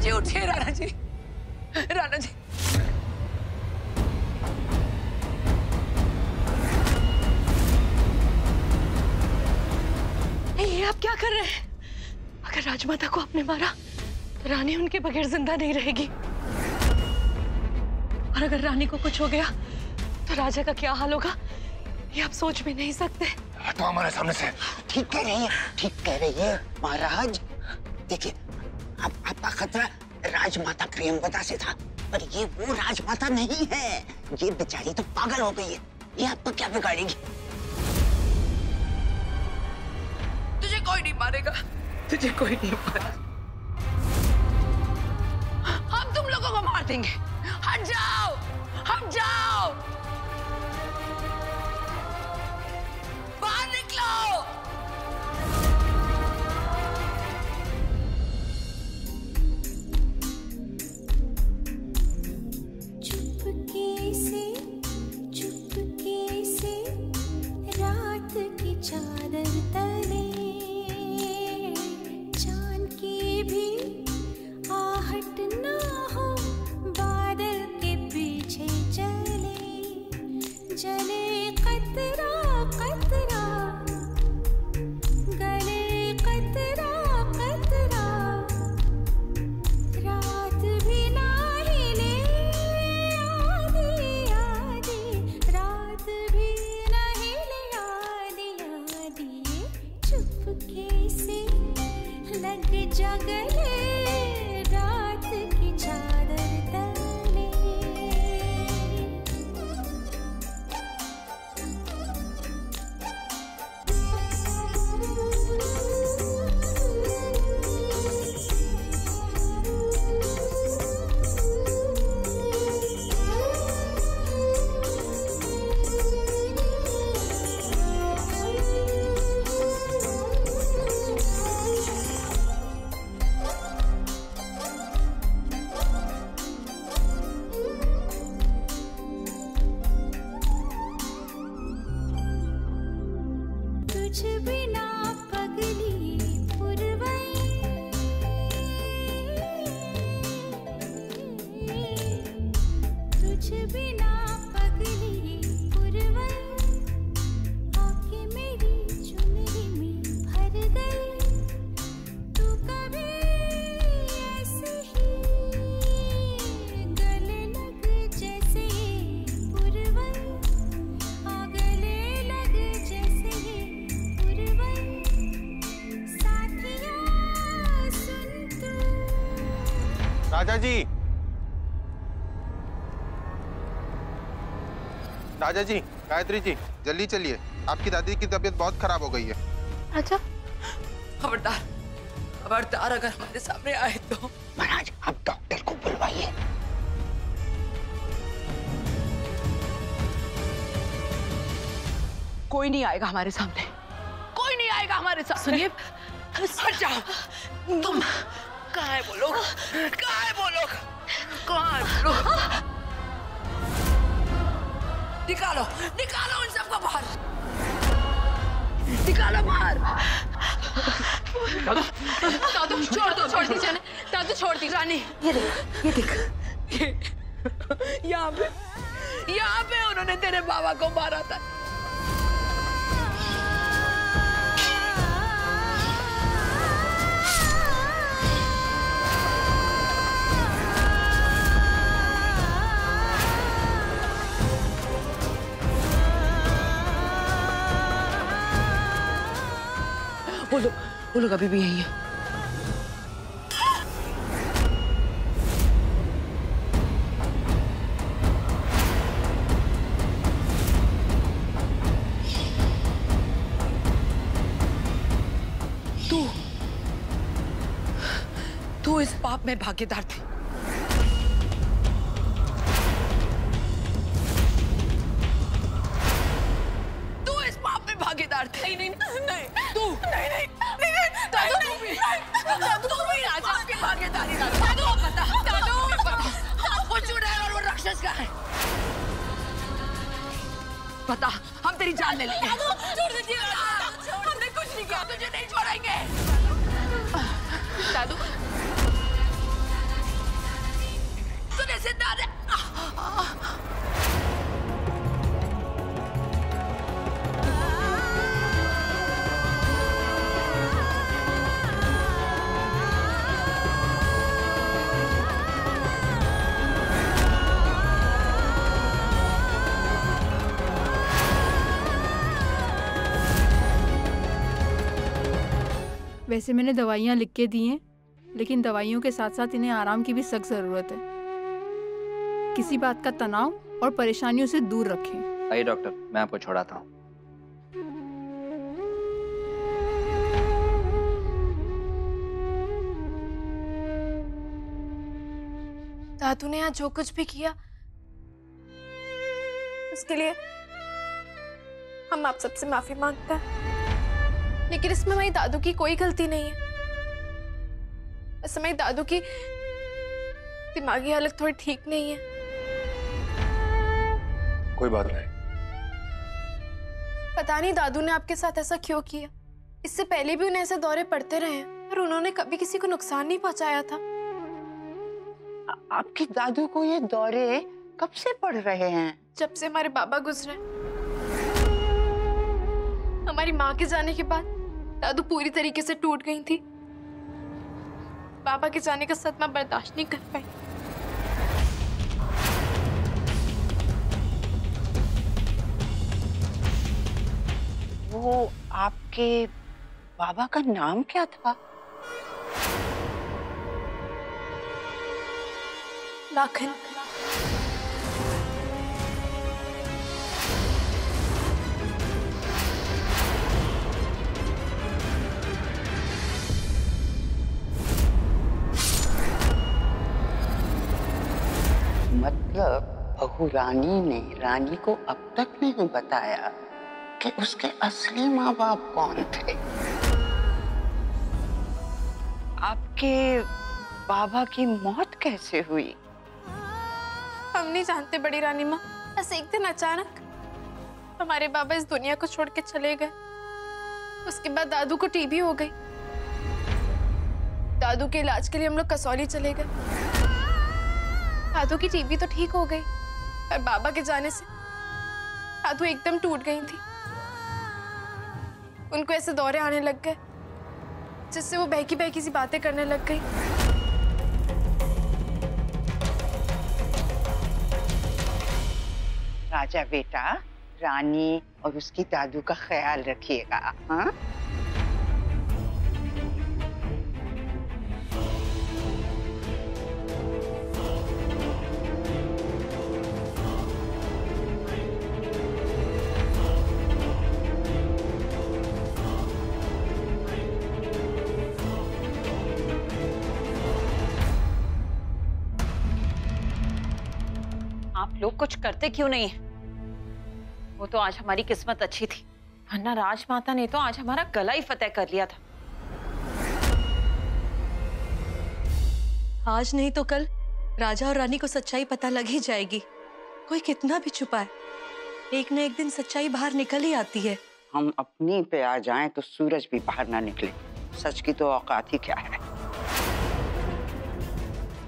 जी उठिए, राणा जी, राणा जी। ये आप क्या कर रहे हैं? अगर राजमाता को आपने मारा तो रानी उनके बगैर जिंदा नहीं रहेगी, और अगर रानी को कुछ हो गया तो राजा का क्या हाल होगा, ये आप सोच भी नहीं सकते। तो हमारे सामने से। ठीक कह रही है, ठीक कह रही है महाराज। देखिए, अब आपका खतरा राजमाता प्रियंवदा से था, पर ये वो राजमाता नहीं है। ये बेचारी तो पागल हो गई है, ये आपको क्या बिगाड़ेगी? तुझे कोई नहीं मारेगा, तुझे कोई नहीं मारेगा। हम तुम लोगों को मार देंगे। हट जाओ, हट जाओ, बाहर निकलो। चुपके से रात की चादर तले चांद की भी आहट ना हो, बादल के पीछे चले कतरा कतरा, गले कतरा कतरा, रात भी ना हिले आधी आधी, रात भी ना हिले आधी आधी। चुपके से लग जा गले रात की चादर तले। तुझ बिना पगली पुरवई, तुझ बिना पगली पुरवई, आके मेरी चुनरी में भर गई। तू कभी ऐसे ही गले लग जैसे पुरवई, आ गले लग जैसे राजा जी, राजा जी, गायत्री जी, जल्दी चलिए, आपकी दादी की तबीयत बहुत खराब हो गई है। अच्छा, खबरदार, खबरदार, अगर हमारे सामने आए तो। महाराज, आप डॉक्टर को बुलवाइए। कोई नहीं आएगा हमारे सामने, कोई नहीं आएगा हमारे सामने। सुनिए, हट जाओ। तुम कहाँ है वो लोग? कहाँ है वो लोग? कहाँ है वो लोग? निकालो, निकालो उन सबको बाहर, निकालो बाहर। दादू, छोड़ दो, छोड़ दीजिए, दादू छोड़ दी। रानी, ये देख, यहाँ पे उन्होंने तेरे बाबा को मारा था। वो लोग अभी भी यही है। तू इस पाप में भागीदार थी। तू इस पाप में भागीदार थी। नहीं, तू नहीं, दादू, तू भी राजा की भागीदारी। दादू, वो चुड़ैल और वो राक्षस का है। पता, हम तेरी जान ले लेंगे। छोड़ दीजिए, हमने कुछ नहीं किया, तुझे नहीं छोड़ेंगे। दादू, तूने जिंदा दे। वैसे मैंने दवाइयाँ लिख के दी हैं, लेकिन दवाइयों के साथ साथ इन्हें आराम की भी सख्त ज़रूरत है। किसी बात का तनाव और परेशानियों से दूर रखें। आइए डॉक्टर, मैं आपको छोड़ाता हूँ। दादू ने आज जो कुछ भी किया उसके लिए हम आप सबसे माफी मांगते हैं, लेकिन इसमें हमारी दादू की कोई गलती नहीं है। बस हमारी दादू की दिमागी हालत थोड़ी ठीक नहीं है। कोई बात नहीं। पता नहीं दादू ने आपके साथ ऐसा क्यों किया। इससे पहले भी उन्हें ऐसे दौरे पड़ते रहे हैं, पर उन्होंने कभी किसी को नुकसान नहीं पहुंचाया था। आपकी दादू को ये दौरे कब से पड़ रहे हैं? जब से हमारे बाबा गुजरे। हमारी माँ के जाने के बाद दादू पूरी तरीके से टूट गई थी। बाबा के जाने का सदमा बर्दाश्त नहीं कर पाई। वो आपके बाबा का नाम क्या था? लाखन। मतलब बहू रानी ने रानी को अब तक नहीं बताया कि उसके असली माँ बाप कौन थे। आपके बाबा की मौत कैसे हुई? हम नहीं जानते बड़ी रानी माँ। बस एक दिन अचानक हमारे बाबा इस दुनिया को छोड़ के चले गए। उसके बाद दादू को टीबी हो गई। दादू के इलाज के लिए हम लोग कसौली चले गए। दादू की टीबी तो ठीक हो गई, पर बाबा के जाने से दादू एकदम टूट गई थी। उनको ऐसे दौरे आने लग गए जिससे वो बहकी बहकी सी बातें करने लग गई। राजा बेटा, रानी और उसकी दादू का ख्याल रखिएगा। हाँ? आप लोग कुछ करते क्यों नहीं है? वो तो आज हमारी किस्मत अच्छी थी, वरना राजमाता ने तो आज हमारा गला ही फतेह कर लिया था। आज नहीं तो कल राजा और रानी को सच्चाई पता लग ही जाएगी। कोई कितना भी छुपाए, एक न एक दिन सच्चाई बाहर निकल ही आती है। हम अपनी पे आ जाएं तो सूरज भी बाहर ना निकले। सच की तो औकात ही क्या है।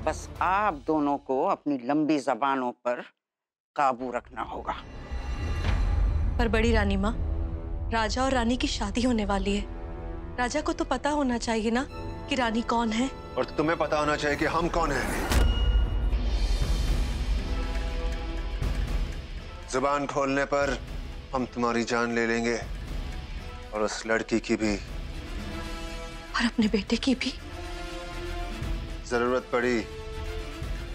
बस आप दोनों को अपनी लंबी जबानों पर काबू रखना होगा। पर बड़ी रानी माँ, राजा और रानी की शादी होने वाली है। राजा को तो पता होना चाहिए ना कि रानी कौन है। और तुम्हें पता होना चाहिए कि हम कौन हैं। जुबान खोलने पर हम तुम्हारी जान ले लेंगे और उस लड़की की भी, और अपने बेटे की भी। जरूरत पड़ी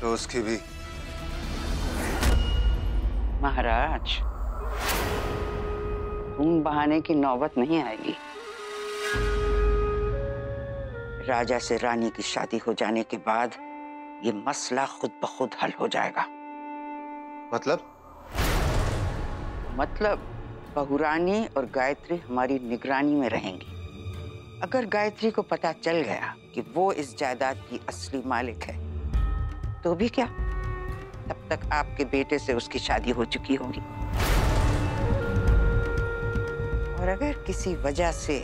तो उसकी भी। महाराज, खून बहाने की नौबत नहीं आएगी। राजा से रानी की शादी हो जाने के बाद ये मसला खुद ब खुद हल हो जाएगा। मतलब बहू रानी और गायत्री हमारी निगरानी में रहेंगी। अगर गायत्री को पता चल गया कि वो इस जायदाद की असली मालिक है, तो भी क्या, तब तक आपके बेटे से उसकी शादी हो चुकी होगी। और अगर किसी वजह से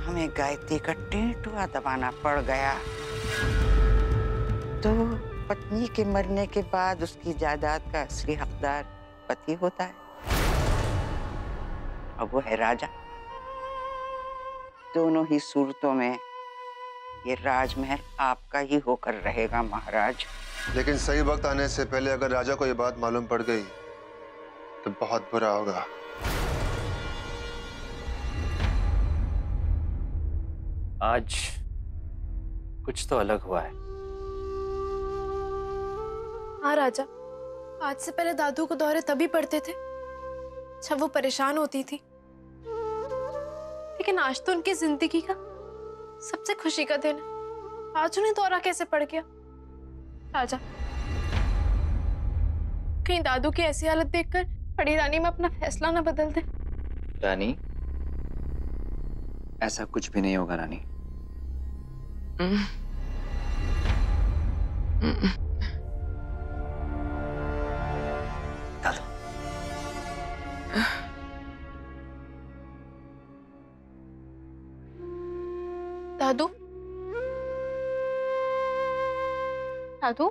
हमें गायत्री का टेंटुआ दबाना पड़ गया, तो पत्नी के मरने के बाद उसकी जायदाद का असली हकदार पति होता है और वो है राजा। दोनों ही सूरतों में ये राजमहल आपका ही होकर रहेगा महाराज। लेकिन सही वक्त आने से पहले अगर राजा को ये बात मालूम पड़ गई तो बहुत बुरा होगा। आज कुछ तो अलग हुआ है। हाँ राजा, आज से पहले दादू को दौरे तभी पड़ते थे जब वो परेशान होती थी, लेकिन आज तो उनकी जिंदगी का सबसे खुशी का दिन है। आज उन्हें दौरा कैसे पड़ गया? राजा, कहीं दादू की ऐसी हालत देखकर बड़ी रानी में अपना फैसला ना बदल दे। रानी, ऐसा कुछ भी नहीं होगा रानी। दादू, दादू, दादू,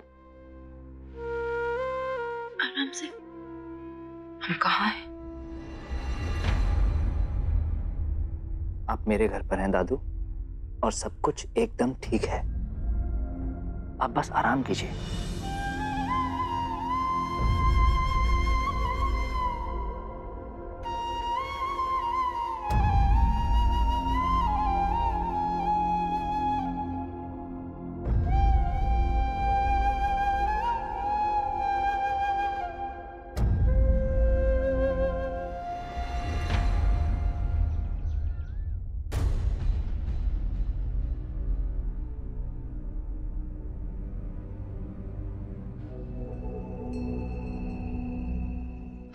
आराम से। हम कहाँ हैं? आप मेरे घर पर हैं दादू, और सब कुछ एकदम ठीक है। आप बस आराम कीजिए।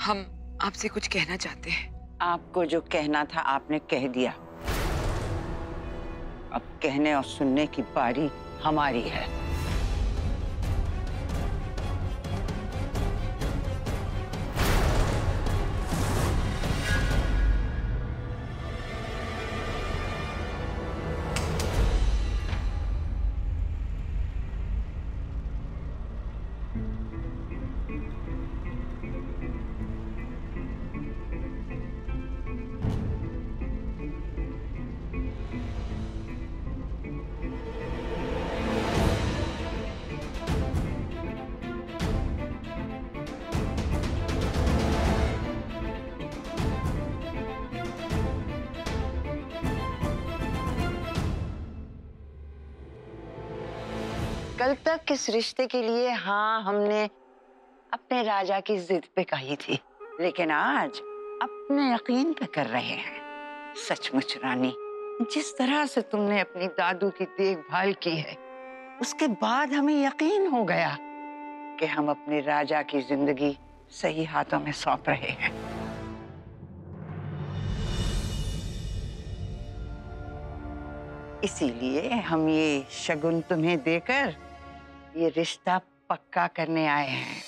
हम आपसे कुछ कहना चाहते हैं। आपको जो कहना था आपने कह दिया। अब कहने और सुनने की बारी हमारी है। कल तक इस रिश्ते के लिए हाँ हमने अपने राजा की जिद पे कही थी, लेकिन आज अपने यकीन पे कर रहे हैं। सचमुच रानी, जिस तरह से तुमने अपनी दादू की देखभाल की है, उसके बाद हमें यकीन हो गया कि हम अपने राजा की जिंदगी सही हाथों में सौंप रहे हैं। इसीलिए हम ये शगुन तुम्हें देकर ये रिश्ता पक्का करने आए हैं।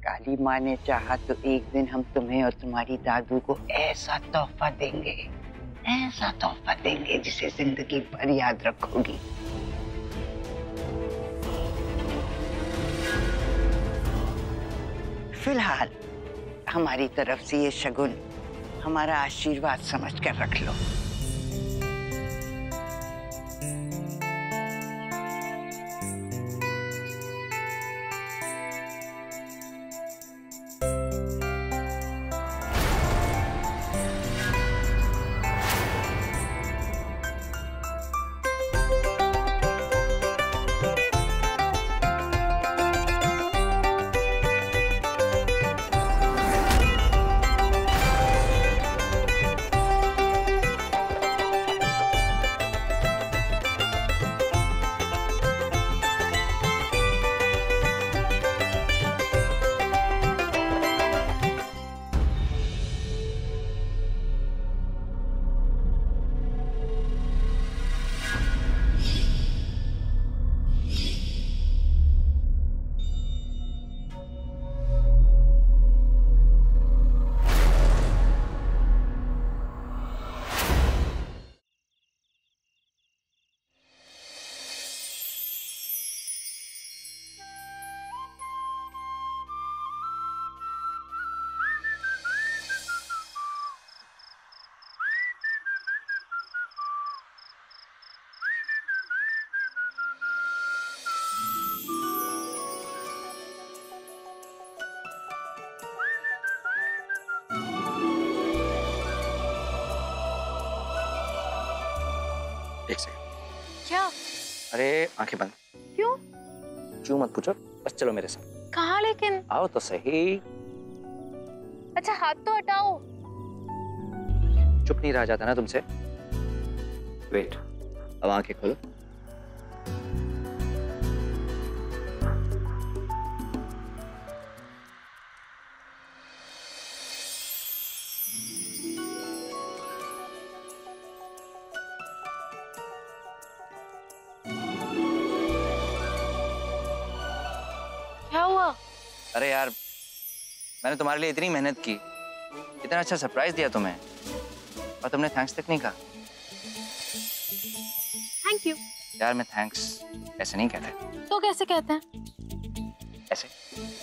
काली माँ ने चाहा तो एक दिन हम तुम्हें और तुम्हारी दादू को ऐसा तोहफा देंगे जिसे जिंदगी भर याद रखोगी। फिलहाल हमारी तरफ से ये शगुन हमारा आशीर्वाद समझकर रख लो। एक सेकंड। क्या? अरे आंखें बंद। क्यों? क्यों मत पूछो, बस चलो मेरे साथ। कहाँ लेकिन? आओ तो सही। अच्छा हाथ तो हटाओ। चुप नहीं रहा जाता ना तुमसे। वेट, अब आंखें खोलो। क्या हुआ? अरे यार, मैंने तुम्हारे लिए इतनी मेहनत की, इतना अच्छा सरप्राइज दिया तुम्हें, और तुमने थैंक्स तक नहीं कहा। Thank you. यार मैं थैंक्स ऐसे नहीं कहते। तो कैसे कहते हैं? ऐसे।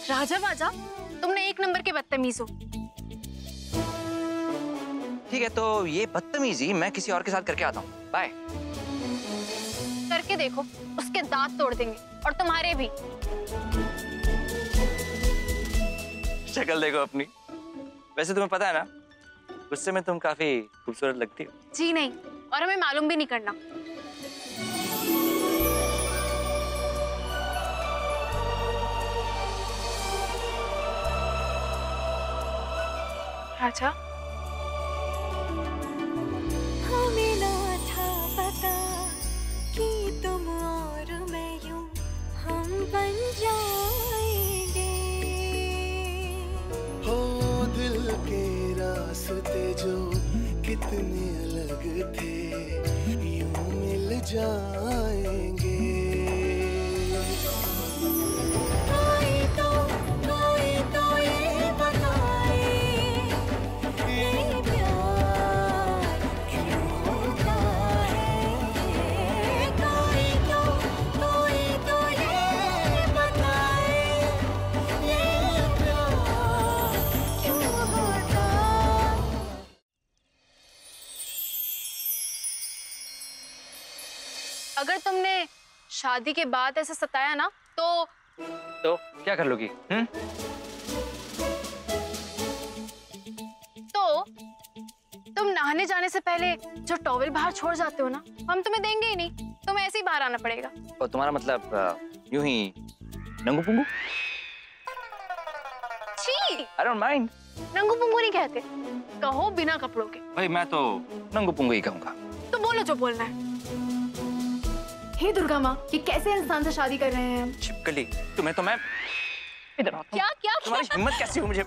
राजा बाजा, तुमने एक नंबर के बदतमीज हो। ठीक है, तो ये बदतमीजी मैं किसी और के साथ करके आता हूँ। बाय। करके देखो, उसके दांत तोड़ देंगे और तुम्हारे भी। शक्ल देखो अपनी। वैसे तुम्हें पता है ना, गुस्से में तुम काफी खूबसूरत लगती हो। जी नहीं, और हमें मालूम भी नहीं करना। राजा, हमें ना था पता कि तुम और मैं यूं हम बन जाएंगे। हो दिल के रास्ते जो कितने अलग थे, यूं मिल जाएंगे। कोई तो ये बताए, ये प्यार क्यों होता है। कोई तो ये बताए, ये प्यार क्यों होता। अगर तुमने शादी के बाद ऐसे सताया ना, तो क्या कर लोगी? तो तुम नहाने जाने से पहले जो टॉवेल बाहर छोड़ जाते हो ना, हम तुम्हें देंगे ही नहीं। तुम्हें ऐसे ही बाहर आना पड़ेगा। और तुम्हारा मतलब यूं ही नंगू पुंगू? छी, I don't mind। नंगू पुंगू नहीं कहते, कहो बिना कपड़ों के। भाई मैं तो नंगू पुंगू ही कहूंगा। तो बोलो जो बोलना है। हे दुर्गा माँ, ये कैसे इंसान से शादी कर रहे हैं हम? छिपकली, तुम्हें तो मैं इधर आता हूं। क्या क्या तुम्हारी हिम्मत कैसी हो मुझे?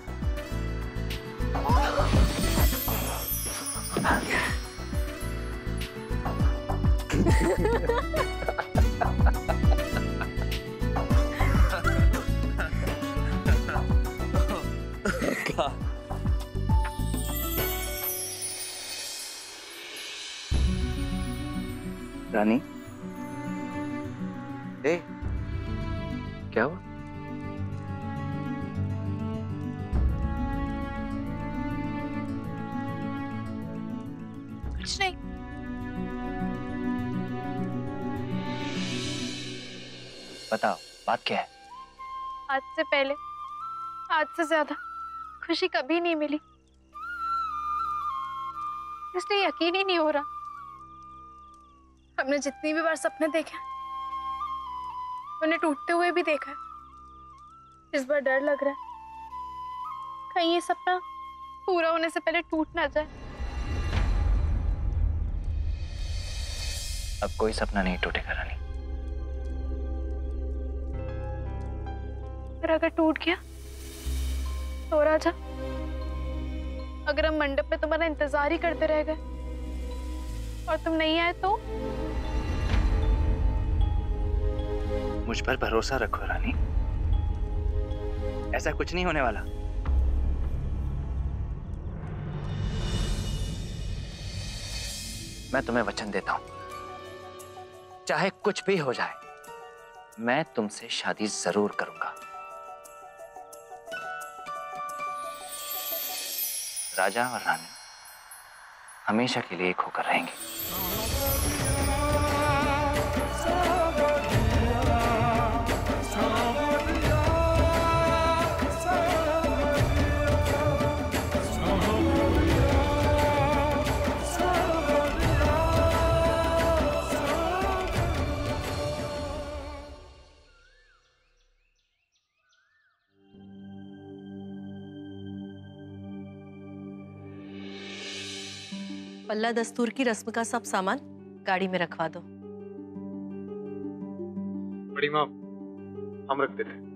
रानी, ए, क्या हुआ? कुछ नहीं। बताओ, बात क्या है? आज से पहले, आज से ज्यादा खुशी कभी नहीं मिली, इसलिए यकीन ही नहीं हो रहा। हमने जितनी भी बार सपने देखे, उन्हें टूटते हुए भी देखा है। इस बार डर लग रहा है कहीं ये सपना पूरा होने से पहले टूट ना जाए। अब कोई सपना नहीं टूटेगा रानी। पर अगर टूट गया तो राजा, अगर हम मंडप में तुम्हारा इंतजार ही करते रह गए और तुम नहीं आए तो? मुझ पर भरोसा रखो रानी, ऐसा कुछ नहीं होने वाला। मैं तुम्हें वचन देता हूं, चाहे कुछ भी हो जाए, मैं तुमसे शादी जरूर करूंगा। राजा और रानी हमेशा के लिए एक होकर रहेंगे। पल्ला दस्तूर की रस्म का सब सामान गाड़ी में रखवा दो। बड़ी माँ, हम रख देते हैं।